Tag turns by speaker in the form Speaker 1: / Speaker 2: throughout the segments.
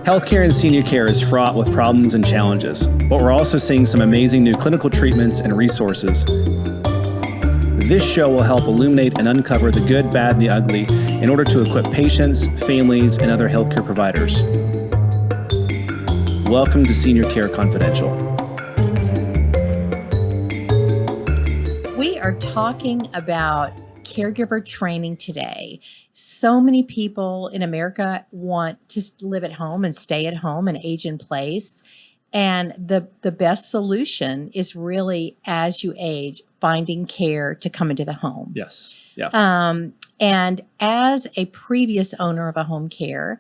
Speaker 1: Healthcare and senior care is fraught with problems and challenges, but we're also seeing some amazing new clinical treatments and resources. This show will help illuminate and uncover the good, bad, and the ugly in order to equip patients, families, and other healthcare providers. Welcome to Senior Care Confidential.
Speaker 2: We are talking about caregiver training today. So many people in America want to live at home and stay at home and age in place. And the best solution is really, as you age, finding care to come into the home.
Speaker 1: Yes. Yeah.
Speaker 2: And as a previous owner of a home care,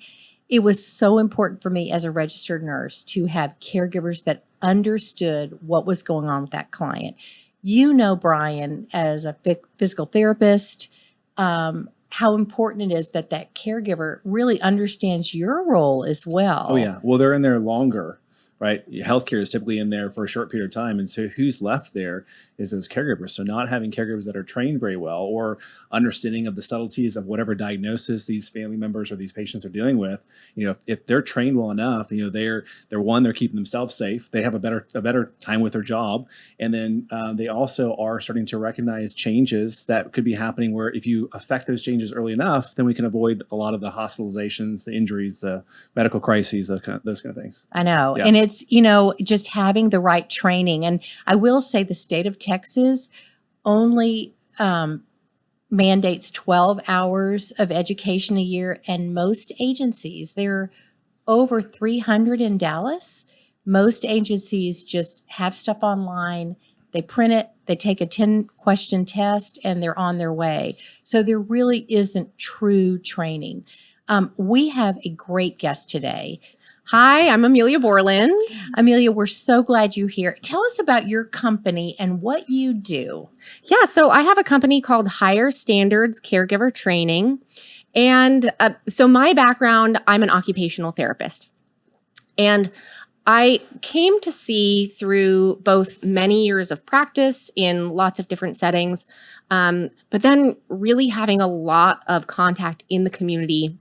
Speaker 2: it was so important for me as a registered nurse to have caregivers that understood what was going on with that client. You know, Brian, as a physical therapist, how important it is that caregiver really understands your role as well.
Speaker 1: Oh, yeah. Well, they're in there longer, right? Healthcare is typically in there for a short period of time. And so who's left there is those caregivers. So not having caregivers that are trained very well or understanding of the subtleties of whatever diagnosis these family members or these patients are dealing with, if they're trained well enough, they're keeping themselves safe. They have a better time with their job. And then they also are starting to recognize changes that could be happening where if you affect those changes early enough, then we can avoid a lot of the hospitalizations, the injuries, the medical crises, those kind of things.
Speaker 2: I know.
Speaker 1: Yeah.
Speaker 2: And it's, just having the right training. And I will say the state of Texas only mandates 12 hours of education a year. And most agencies, there are over 300 in Dallas. Most agencies just have stuff online. They print it, they take a 10-question test, and they're on their way. So there really isn't true training. We have a great guest today.
Speaker 3: Hi, I'm Emilia Bourland.
Speaker 2: Emilia, we're so glad you're here. Tell us about your company and what you do.
Speaker 3: Yeah, so I have a company called Higher Standards Caregiver Training. And so my background, I'm an occupational therapist. And I came to see through both many years of practice in lots of different settings, but then really having a lot of contact in the community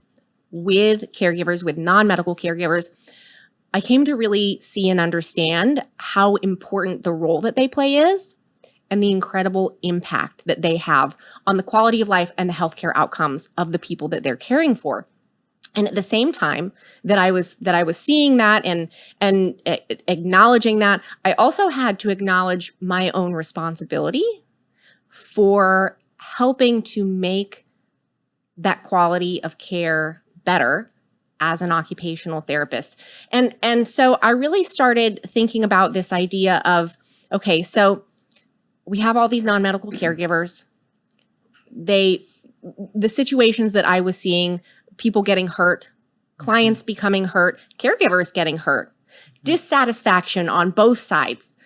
Speaker 3: with caregivers, with non-medical caregivers, I came to really see and understand how important the role that they play is and the incredible impact that they have on the quality of life and the healthcare outcomes of the people that they're caring for. And at the same time that I was seeing that and acknowledging that, I also had to acknowledge my own responsibility for helping to make that quality of care better as an occupational therapist. And so I really started thinking about this idea of, okay, so we have all these non-medical caregivers. The situations that I was seeing, people getting hurt, clients becoming hurt, caregivers getting hurt, dissatisfaction on both sides.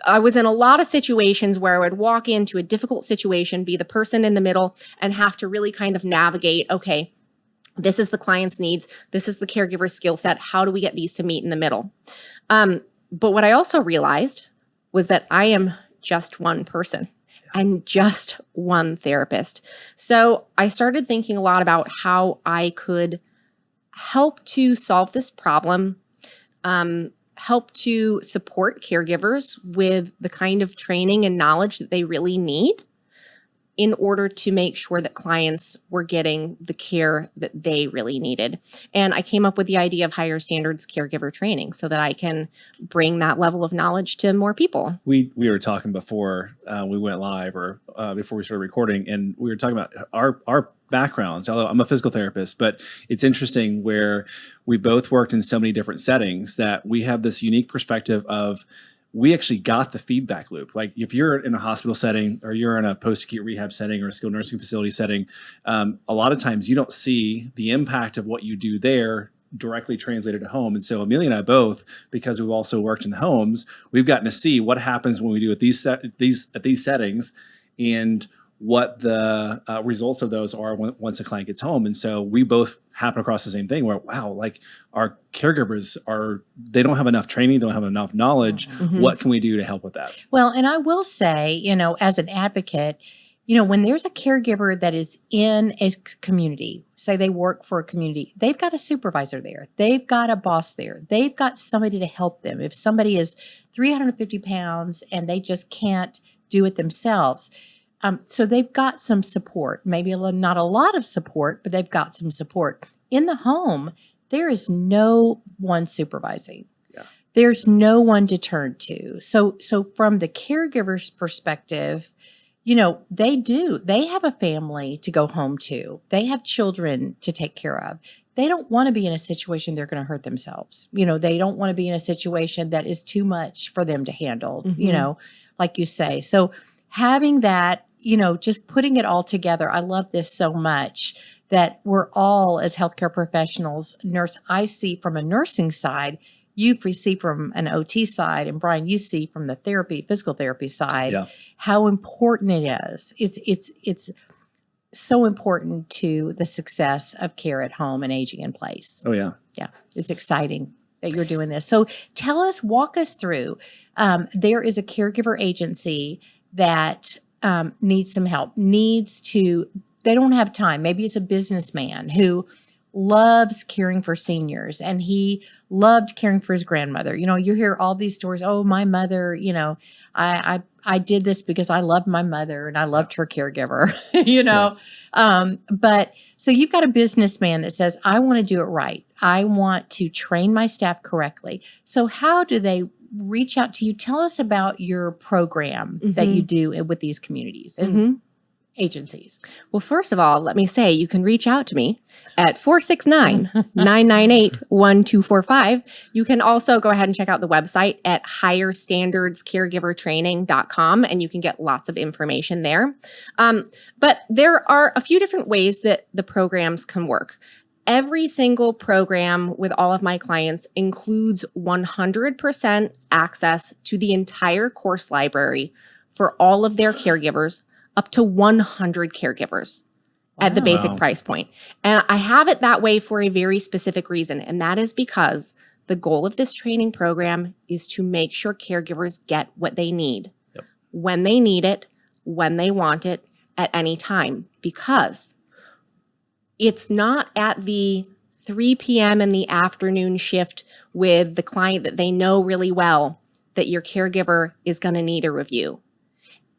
Speaker 3: I was in a lot of situations where I would walk into a difficult situation, be the person in the middle, and have to really kind of navigate, okay, this is the client's needs. This is the caregiver's skill set. How do we get these to meet in the middle? But what I also realized was that I am just one person and just one therapist. So I started thinking a lot about how I could help to solve this problem, help to support caregivers with the kind of training and knowledge that they really need in order to make sure that clients were getting the care that they really needed. And I came up with the idea of Higher Standards Caregiver Training so that I can bring that level of knowledge to more people.
Speaker 1: We were talking before we went live or before we started recording, and we were talking about our backgrounds. Although I'm a physical therapist, but it's interesting where we both worked in so many different settings that we have this unique perspective of we actually got the feedback loop. Like if you're in a hospital setting or you're in a post-acute rehab setting or a skilled nursing facility setting, a lot of times you don't see the impact of what you do there directly translated at home. And so Emilia and I both, because we've also worked in the homes, we've gotten to see what happens when we do at these settings and what the results of those are once a client gets home. And so we both happen across the same thing where, wow, like our caregivers they don't have enough training, they don't have enough knowledge. Mm-hmm. What can we do to help with that?
Speaker 2: Well, and I will say, as an advocate, when there's a caregiver that is in a community, say they work for a community, they've got a supervisor there, they've got a boss there, they've got somebody to help them. If somebody is 350 pounds and they just can't do it themselves, so they've got some support, maybe not a lot of support, but they've got some support. In the home, there is no one supervising.
Speaker 1: Yeah.
Speaker 2: There's no one to turn to. So from the caregiver's perspective, they have a family to go home to. They have children to take care of. They don't want to be in a situation they're going to hurt themselves. They don't want to be in a situation that is too much for them to handle, like you say. So having that, just putting it all together, I love this so much that we're all, as healthcare professionals, I see from a nursing side, you see from an OT side, and Brian, you see from the physical therapy side, how important it is. It's so important to the success of care at home and aging in place.
Speaker 1: Oh, yeah.
Speaker 2: Yeah, it's exciting that you're doing this. So walk us through. There is a caregiver agency that needs some help, they don't have time. Maybe it's a businessman who loves caring for seniors and he loved caring for his grandmother. You hear all these stories. Oh, my mother, I did this because I loved my mother and I loved her caregiver, but so you've got a businessman that says, I want to do it right. I want to train my staff correctly. So how do they reach out to you? Tell us about your program that you do with these communities and agencies.
Speaker 3: Well, first of all, let me say you can reach out to me at 469-998-1245. You can also go ahead and check out the website at higherstandardscaregivertraining.com, and you can get lots of information there. But there are a few different ways that the programs can work. Every single program with all of my clients includes 100% access to the entire course library for all of their caregivers, up to 100 caregivers at the basic price point. And I have it that way for a very specific reason, and that is because the goal of this training program is to make sure caregivers get what they need, when they need it, when they want it, at any time, because it's not at the 3 p.m. in the afternoon shift with the client that they know really well that your caregiver is going to need a review.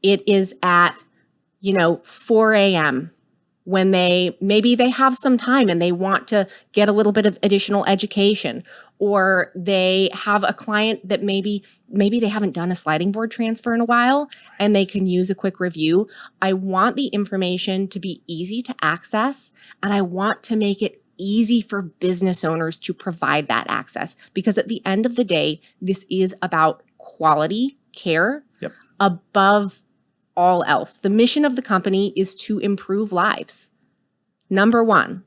Speaker 3: It is at 4 a.m. when maybe they have some time and they want to get a little bit of additional education, or they have a client that maybe they haven't done a sliding board transfer in a while and they can use a quick review. I want the information to be easy to access, and I want to make it easy for business owners to provide that access, because at the end of the day, this is about quality care above all else. The mission of the company is to improve lives, number one.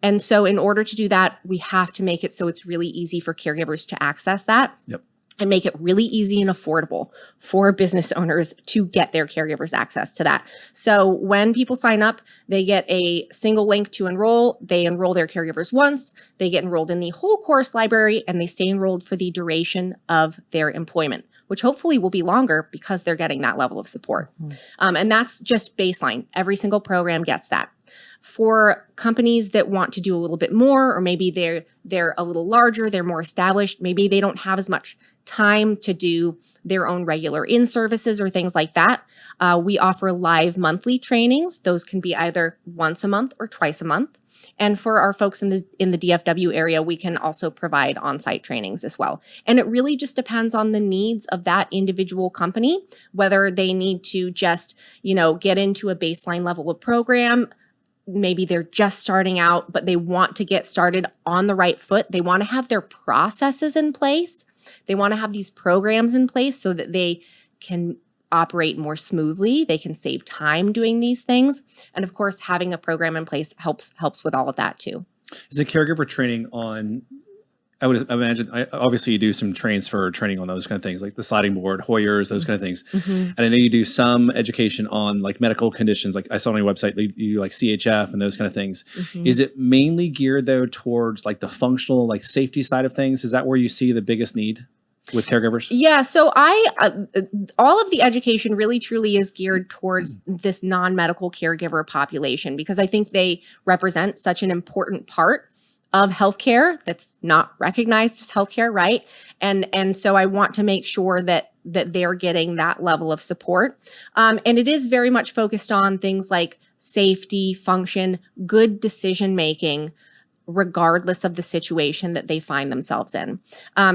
Speaker 3: And so in order to do that, we have to make it so it's really easy for caregivers to access that and make it really easy and affordable for business owners to get their caregivers access to that. So when people sign up, they get a single link to enroll. They enroll their caregivers once, they get enrolled in the whole course library, and they stay enrolled for the duration of their employment, which hopefully will be longer because they're getting that level of support. And that's just baseline. Every single program gets that. For companies that want to do a little bit more, or maybe they're a little larger, they're more established, maybe they don't have as much time to do their own regular in-services or things like that, we offer live monthly trainings. Those can be either once a month or twice a month. And for our folks in the DFW area, we can also provide on-site trainings as well. And it really just depends on the needs of that individual company, whether they need to just, get into a baseline level of program. Maybe they're just starting out, but they want to get started on the right foot. They want to have their processes in place. They want to have these programs in place so that they can operate more smoothly. They can save time doing these things. And of course, having a program in place helps with all of that too.
Speaker 1: Is the caregiver training on, I would imagine, obviously you do some transfer training on those kind of things, like the sliding board, Hoyers, those kind of things. And I know you do some education on like medical conditions. Like I saw on your website, you do like CHF and those kind of things. Is it mainly geared though towards like the functional, like safety side of things? Is that where you see the biggest need? with caregivers?
Speaker 3: Yeah, so all of the education really truly is geared towards this non-medical caregiver population because I think they represent such an important part of healthcare that's not recognized as healthcare, right? And so I want to make sure that they're getting that level of support. And it is very much focused on things like safety, function, good decision making, regardless of the situation that they find themselves in.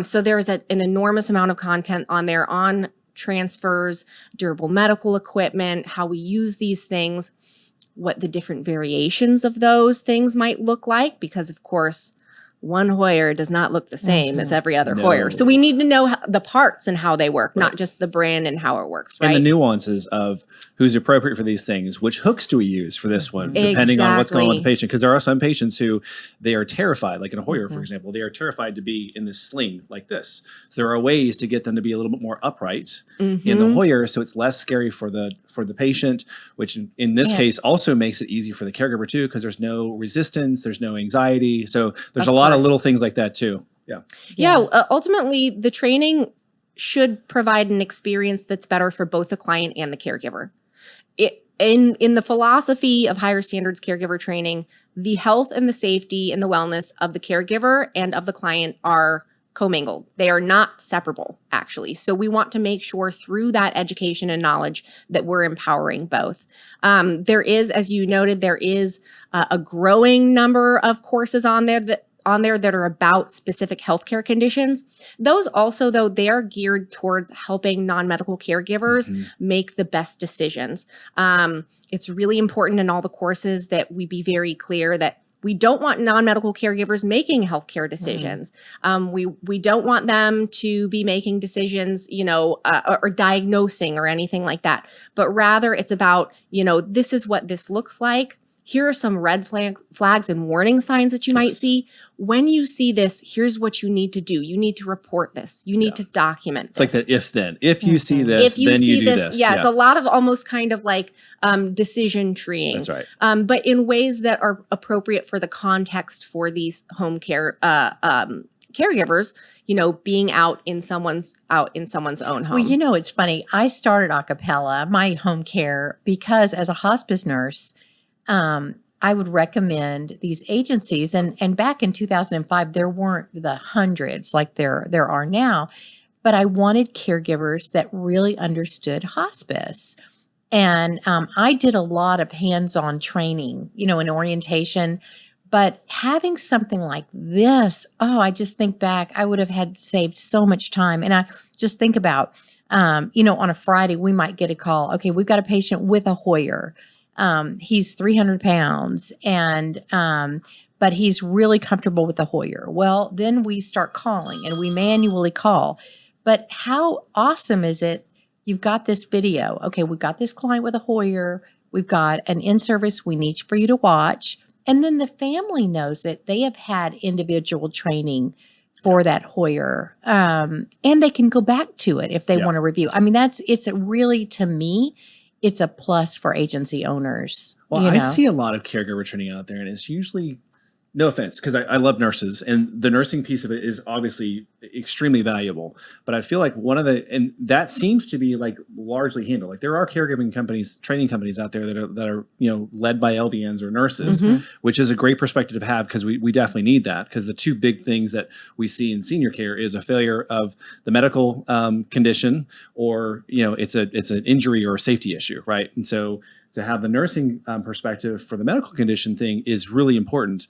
Speaker 3: So there's an enormous amount of content on there on transfers, durable medical equipment, how we use these things, what the different variations of those things might look like, because of course, one Hoyer does not look the same as every other Hoyer. So we need to know the parts and how they work, not just the brand and how it works, right?
Speaker 1: And the nuances of who's appropriate for these things, which hooks do we use for this one, depending on what's going on with the patient. Because there are some patients who they are terrified, like in a Hoyer, for example, they are terrified to be in this sling like this. So there are ways to get them to be a little bit more upright in the Hoyer, so it's less scary for the patient, which in this case also makes it easier for the caregiver too, because there's no resistance, there's no anxiety. So there's a lot of little things like that too.
Speaker 3: Ultimately, the training should provide an experience that's better for both the client and the caregiver. In the philosophy of higher standards caregiver training, the health and the safety and the wellness of the caregiver and of the client are commingled. They are not separable, actually. So we want to make sure through that education and knowledge that we're empowering both. There is, as you noted, there is a growing number of courses on there that are about specific healthcare conditions. Those also, though, they are geared towards helping non-medical caregivers make the best decisions. It's really important in all the courses that we be very clear that we don't want non-medical caregivers making healthcare decisions. We don't want them to be making decisions, or diagnosing or anything like that. But rather, it's about, this is what this looks like. Here are some red flags and warning signs that you might see. When you see this, here's what you need to do. You need to report this. You need to document this.
Speaker 1: It's like the if then. If you see this, then you do this.
Speaker 3: Yeah, it's a lot of almost kind of like decision treeing.
Speaker 1: That's right.
Speaker 3: But in ways that are appropriate for the context for these home care caregivers, being out in someone's own home.
Speaker 2: Well, it's funny. I started a cappella, my home care, because as a hospice nurse, I would recommend these agencies, and back in 2005, there weren't the hundreds like there are now, but I wanted caregivers that really understood hospice. And I did a lot of hands-on training, in orientation, but having something like this, I just think back, I would have had saved so much time. And I just think about, on a Friday, we might get a call. Okay, we've got a patient with a Hoyer. He's 300 pounds but he's really comfortable with the Hoyer. Well, then we start calling and we manually call. But how awesome is it? You've got this video. Okay, we've got this client with a Hoyer. We've got an in-service we need for you to watch. And then the family knows it. They have had individual training for that Hoyer. And they can go back to it if they want to review. I mean, it's really, to me, it's a plus for agency owners.
Speaker 1: Well, I see a lot of caregiver training out there, and it's usually, no offense, because I love nurses, and the nursing piece of it is obviously extremely valuable. But I feel like and that seems to be like largely handled. Like there are caregiving companies, training companies out there that are led by LVNs or nurses, which is a great perspective to have because we definitely need that. Because the two big things that we see in senior care is a failure of the medical condition, or it's an injury or a safety issue, right? And so to have the nursing perspective for the medical condition thing is really important.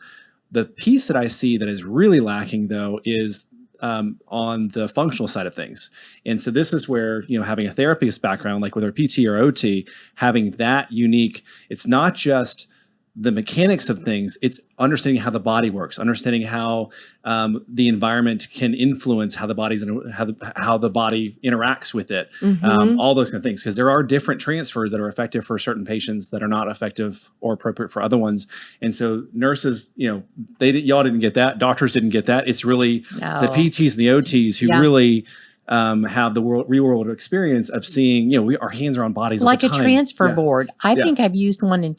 Speaker 1: The piece that I see that is really lacking, though, is on the functional side of things. And so this is where, having a therapist background, like with our PT or OT, having that unique, it's not just the mechanics of things, it's understanding how the body works, understanding how the environment can influence how the how the body interacts with it, all those kind of things. Because there are different transfers that are effective for certain patients that are not effective or appropriate for other ones. And so nurses, y'all didn't get that. Doctors didn't get that. It's really the PTs and the OTs who really have the real world experience of seeing, our hands are on bodies
Speaker 2: like
Speaker 1: all the time.
Speaker 2: A transfer board. I think I've used one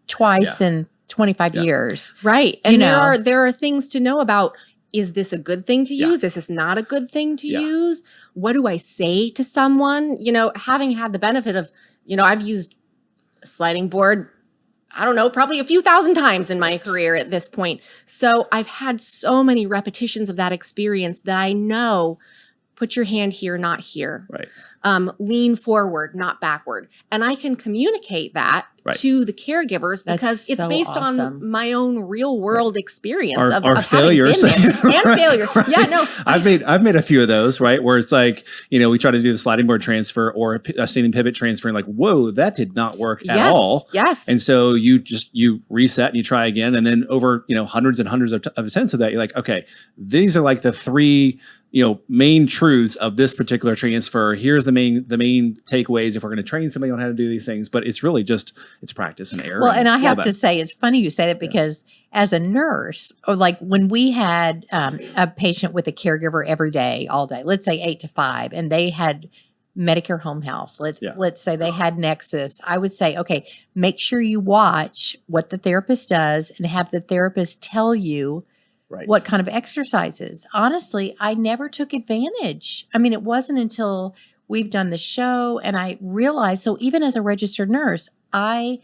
Speaker 2: twice in 25 years.
Speaker 3: Right. And there are things to know about is this a good thing to use? Is this not a good thing to use? What do I say to someone? Having had the benefit of, I've used a sliding board, I don't know, probably a few thousand times in my career at this point. So I've had so many repetitions of that experience that I know, put your hand here, not here.
Speaker 1: Right.
Speaker 3: Lean forward, not backward. And I can communicate that to the caregivers because it's based on my own real world experience of
Speaker 1: failures
Speaker 3: and failures.
Speaker 1: Right.
Speaker 3: Yeah, no.
Speaker 1: I've made a few of those, right? Where it's like, we try to do the sliding board transfer or a standing pivot transfer and like, whoa, that did not work at all.
Speaker 3: Yes.
Speaker 1: And so you reset and you try again. And then over, hundreds and hundreds of attempts of that, you're like, okay, these are like the three main truths of this particular transfer. Here's the main takeaways if we're going to train somebody on how to do these things. But it's really just, it's practice and error.
Speaker 2: Well, and I have to say, it's funny you say that because as a nurse, or like when we had a patient with a caregiver every day, all day, let's say 8 to 5, and they had Medicare home health, let's say they had Nexus, I would say, okay, make sure you watch what the therapist does and have the therapist tell you what kind of exercises. Honestly, I never took advantage. I mean, it wasn't until we've done the show and I realized, so even as a registered nurse, I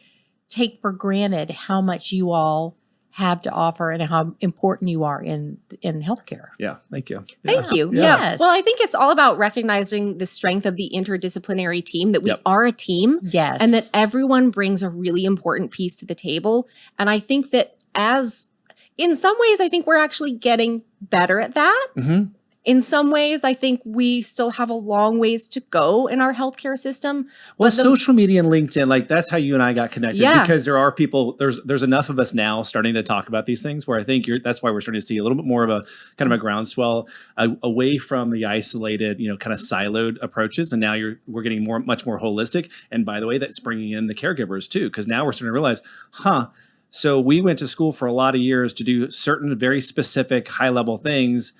Speaker 2: take for granted how much you all have to offer and how important you are in healthcare.
Speaker 1: Yeah. Thank you.
Speaker 3: Thank you.
Speaker 2: Yeah.
Speaker 3: Yes. Well, I think it's all about recognizing the strength of the interdisciplinary team, that we are a team.
Speaker 2: Yes.
Speaker 3: And that everyone brings a really important piece to the table. And I think that in some ways, I think we're actually getting better at that.
Speaker 1: Mm-hmm.
Speaker 3: In some ways, I think we still have a long ways to go in our healthcare system.
Speaker 1: Well, social media and LinkedIn, like that's how you and I got connected because there are people, there's enough of us now starting to talk about these things where I think that's why we're starting to see a little bit more of a kind of a groundswell away from the isolated, kind of siloed approaches. And now we're getting much more holistic. And by the way, that's bringing in the caregivers too, because now we're starting to realize, so we went to school for a lot of years to do certain very specific high level things,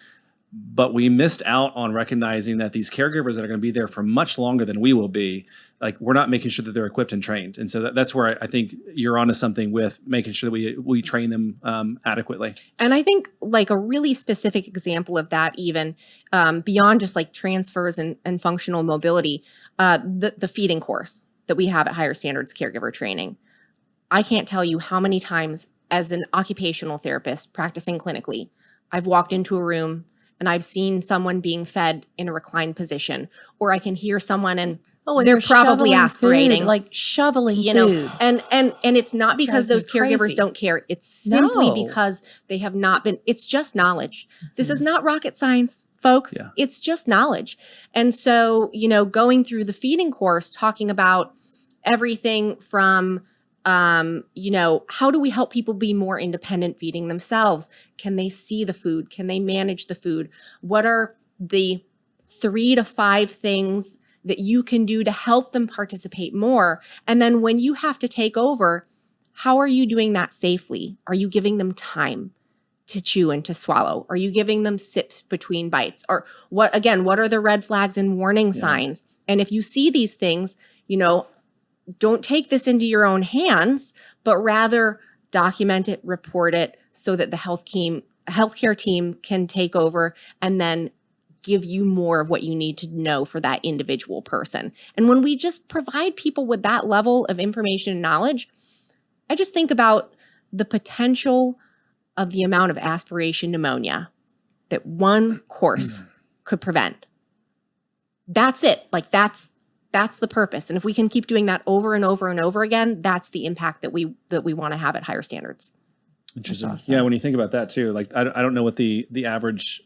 Speaker 1: but we missed out on recognizing that these caregivers that are going to be there for much longer than we will be, like we're not making sure that they're equipped and trained. And so that's where I think you're onto something with making sure that we train them adequately.
Speaker 3: And I think like a really specific example of that, even beyond just like transfers and functional mobility, the feeding course that we have at Higher Standards Caregiver Training. I can't tell you how many times as an occupational therapist practicing clinically, I've walked into a room and I've seen someone being fed in a reclined position, or I can hear someone and they're probably aspirating,
Speaker 2: food, like shoveling food.
Speaker 3: And it's not because those caregivers don't care. It's simply because they have not been, it's just knowledge. This is not rocket science, folks. Yeah. It's just knowledge. And so, going through the feeding course, talking about everything from how do we help people be more independent feeding themselves? Can they see the food? Can they manage the food? What are the 3 to 5 things that you can do to help them participate more? And then when you have to take over, how are you doing that safely? Are you giving them time to chew and to swallow? Are you giving them sips between bites? Or what are the red flags and warning signs? And if you see these things, don't take this into your own hands, but rather document it, report it so that the healthcare team can take over and then give you more of what you need to know for that individual person. And when we just provide people with that level of information and knowledge, I just think about the potential of the amount of aspiration pneumonia that one course could prevent. That's it. Like that's the purpose. And if we can keep doing that over and over and over again, that's the impact that we want to have at Higher Standards.
Speaker 1: Interesting. Awesome. Yeah, when you think about that too, like I don't know what the average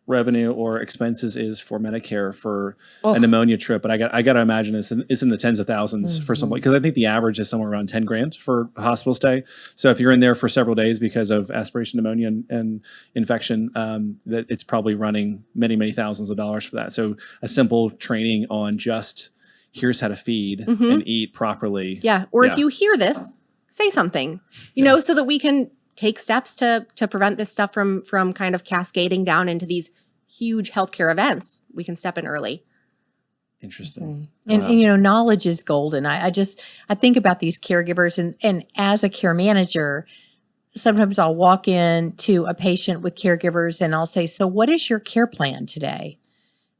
Speaker 1: revenue or expenses is for Medicare for a pneumonia trip, but I got to imagine it's in the tens of thousands for something, because I think the average is somewhere around 10 grand for a hospital stay. So if you're in there for several days because of aspiration pneumonia and infection, that it's probably running many, many thousands of dollars for that. So a simple training on just here's how to feed and eat properly.
Speaker 3: Yeah. Or if you hear this, say something, so that we can take steps to prevent this stuff from kind of cascading down into these huge healthcare events. We can step in early.
Speaker 1: Interesting.
Speaker 2: And knowledge is golden. I think about these caregivers and as a care manager, sometimes I'll walk in to a patient with caregivers and I'll say, so what is your care plan today?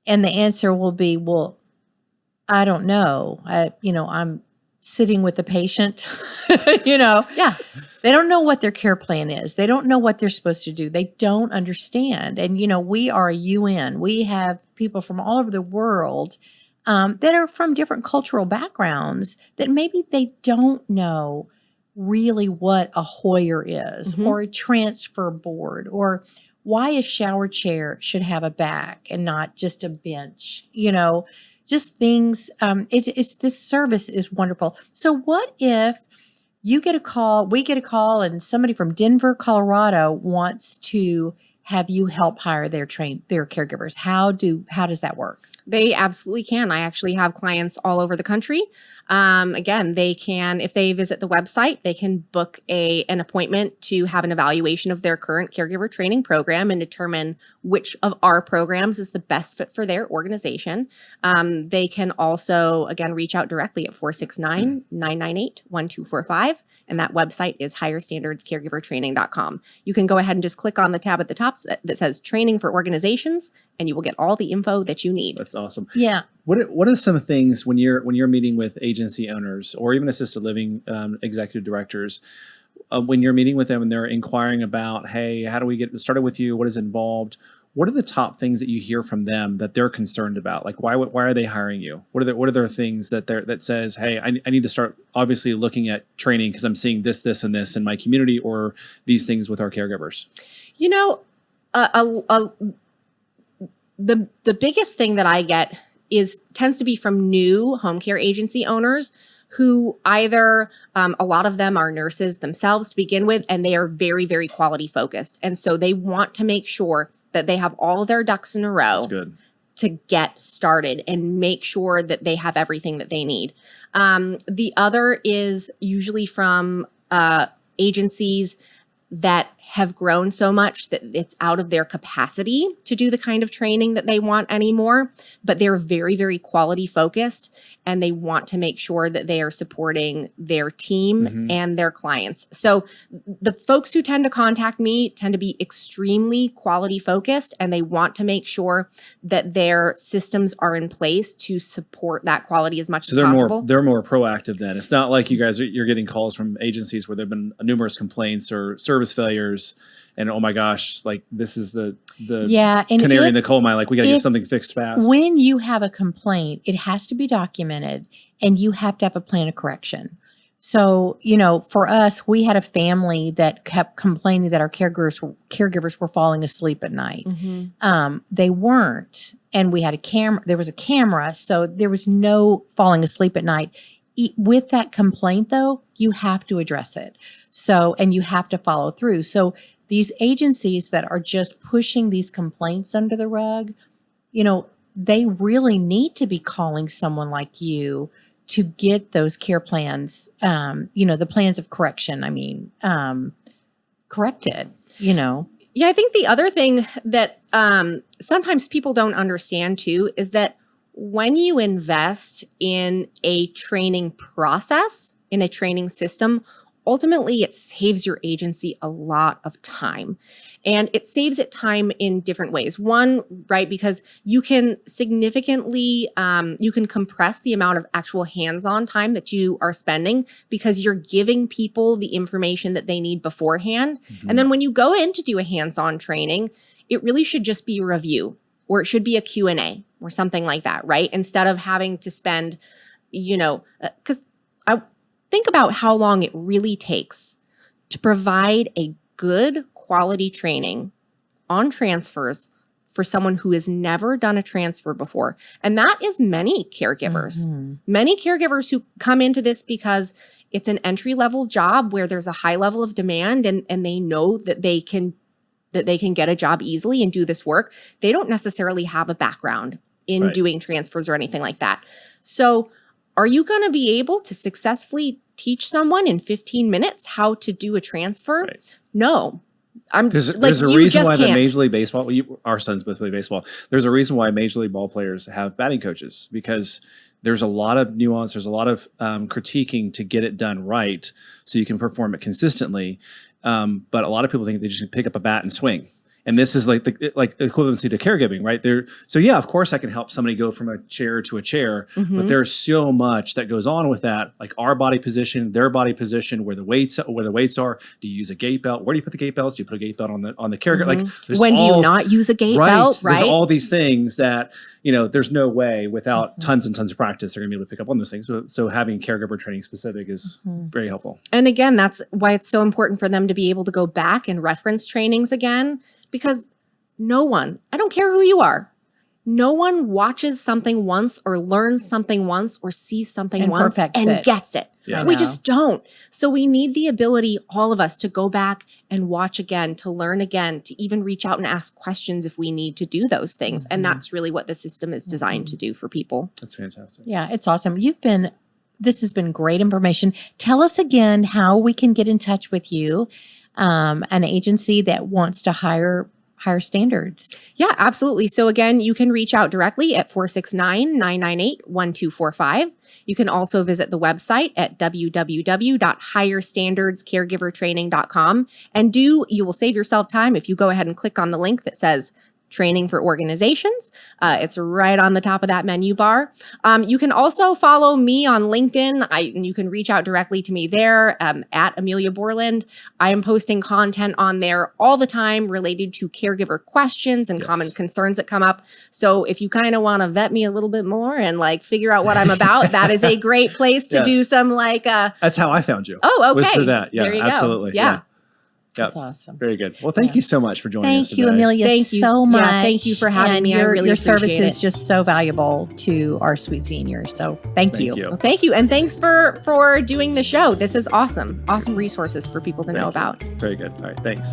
Speaker 2: And the answer will be, well, I don't know. I'm sitting with the patient,
Speaker 3: Yeah.
Speaker 2: They don't know what their care plan is. They don't know what they're supposed to do. They don't understand. And, we are a UN. We have people from all over the world that are from different cultural backgrounds that maybe they don't know really what a Hoyer is or a transfer board or why a shower chair should have a back and not just a bench, just things. It's this service is wonderful. So what if we get a call and somebody from Denver, Colorado wants to have you help hire their caregivers? How does that work?
Speaker 3: They absolutely can. I actually have clients all over the country. Again, they can, if they visit the website, they can book an appointment to have an evaluation of their current caregiver training program and determine which of our programs is the best fit for their organization. They can also, again, reach out directly at 469-998-1245. And that website is higherstandardscaregivertraining.com. You can go ahead and just click on the tab at the top that says training for organizations, and you will get all the info that you need.
Speaker 1: That's awesome.
Speaker 2: Yeah.
Speaker 1: What are some things when you're meeting with agency owners or even assisted living executive directors, when you're meeting with them and they're inquiring about, hey, how do we get started with you? What is involved? What are the top things that you hear from them that they're concerned about? Like, why are they hiring you? What are their things that says, hey, I need to start obviously looking at training because I'm seeing this, and this in my community, or these things with our caregivers?
Speaker 3: The biggest thing that I get tends to be from new home care agency owners who either, a lot of them are nurses themselves to begin with, and they are very, very quality focused. And so they want to make sure that they have all their ducks in a row.
Speaker 1: That's good.
Speaker 3: To get started and make sure that they have everything that they need. The other is usually from agencies that have grown so much that it's out of their capacity to do the kind of training that they want anymore, but they're very, very quality focused and they want to make sure that they are supporting their team and their clients. So the folks who tend to contact me tend to be extremely quality focused and they want to make sure that their systems are in place to support that quality as much as possible.
Speaker 1: They're more proactive then. It's not like you're getting calls from agencies where there've been numerous complaints or service failures. And oh my gosh, like this is the canary in the coal mine. Like we got to get something fixed fast.
Speaker 2: When you have a complaint, it has to be documented and you have to have a plan of correction. So, for us, we had a family that kept complaining that our caregivers were falling asleep at night. They weren't. And we had a camera. There was a camera. So there was no falling asleep at night. With that complaint, though, you have to address it. So, and you have to follow through. So these agencies that are just pushing these complaints under the rug, they really need to be calling someone like you to get those care plans, the plans of correction, corrected, Yeah,
Speaker 3: I think the other thing that sometimes people don't understand too is that when you invest in a training process, in a training system, ultimately it saves your agency a lot of time. And it saves it time in different ways. One, right, because you can significantly, you can compress the amount of actual hands-on time that you are spending because you're giving people the information that they need beforehand. And then when you go in to do a hands-on training, it really should just be a review or it should be a Q&A or something like that, right? Instead of having to spend, because I think about how long it really takes to provide a good quality training on transfers for someone who has never done a transfer before. And that is many caregivers. Many caregivers who come into this because it's an entry-level job where there's a high level of demand and they know that they can get a job easily and do this work. They don't necessarily have a background in doing transfers or anything like that. So are you going to be able to successfully teach someone in 15 minutes how to do a transfer? No.
Speaker 1: There's a reason why the Major League Baseball, our sons both play baseball. There's a reason why Major League ball players have batting coaches because there's a lot of nuance. There's a lot of critiquing to get it done right so you can perform it consistently. But a lot of people think they just pick up a bat and swing. And this is like equivalency to caregiving, right? So yeah, of course I can help somebody go from a chair to a chair, but there's so much that goes on with that, like our body position, their body position, where the weights are. Do you use a gait belt? Where do you put the gait belts? Do you put a gait belt on the caregiver? Like,
Speaker 3: when do you not use a gait belt? Right.
Speaker 1: There's all these things that, there's no way without tons and tons of practice they're gonna be able to pick up on those things. So having caregiver training specific is very helpful.
Speaker 3: And again, that's why it's so important for them to be able to go back and reference trainings again. Because no one, I don't care who you are, no one watches something once or learns something once or sees something
Speaker 2: And
Speaker 3: once
Speaker 2: perfects
Speaker 3: and
Speaker 2: it.
Speaker 3: gets it.
Speaker 1: Yeah.
Speaker 3: We just don't. So we need the ability, all of us, to go back and watch again, to learn again, to even reach out and ask questions if we need to do those things. And that's really what the system is designed to do for people.
Speaker 1: That's fantastic.
Speaker 2: Yeah, it's awesome. This has been great information. Tell us again how we can get in touch with you, an agency that wants to hire standards.
Speaker 3: Yeah, absolutely. So again, you can reach out directly at 469-998-1245. You can also visit the website at www.higherstandardscaregivertraining.com. And you will save yourself time if you go ahead and click on the link that says Training for Organizations. It's right on the top of that menu bar. You can also follow me on LinkedIn. You can reach out directly to me there at Emilia Bourland. I am posting content on there all the time related to caregiver questions and common concerns that come up. So if you kind of want to vet me a little bit more and like figure out what I'm about, that is a great place to do some like.
Speaker 1: That's how I found you.
Speaker 3: Oh, okay.
Speaker 1: Was through that. Yeah,
Speaker 3: there you
Speaker 1: absolutely.
Speaker 3: Go. Yeah.
Speaker 2: That's awesome.
Speaker 1: Very good. Well, thank you so much for joining us
Speaker 2: Thank you,
Speaker 1: today.
Speaker 2: Amelia,
Speaker 3: Thank you
Speaker 2: so much.
Speaker 3: Yeah, thank you for having
Speaker 2: And
Speaker 3: me. I really
Speaker 2: your
Speaker 3: appreciate
Speaker 2: service is
Speaker 3: it.
Speaker 2: just so valuable to our sweet seniors. So thank you.
Speaker 3: Well, thank you. And thanks for doing the show. This is awesome. Awesome resources for people to know about.
Speaker 1: Very good. All right. Thanks.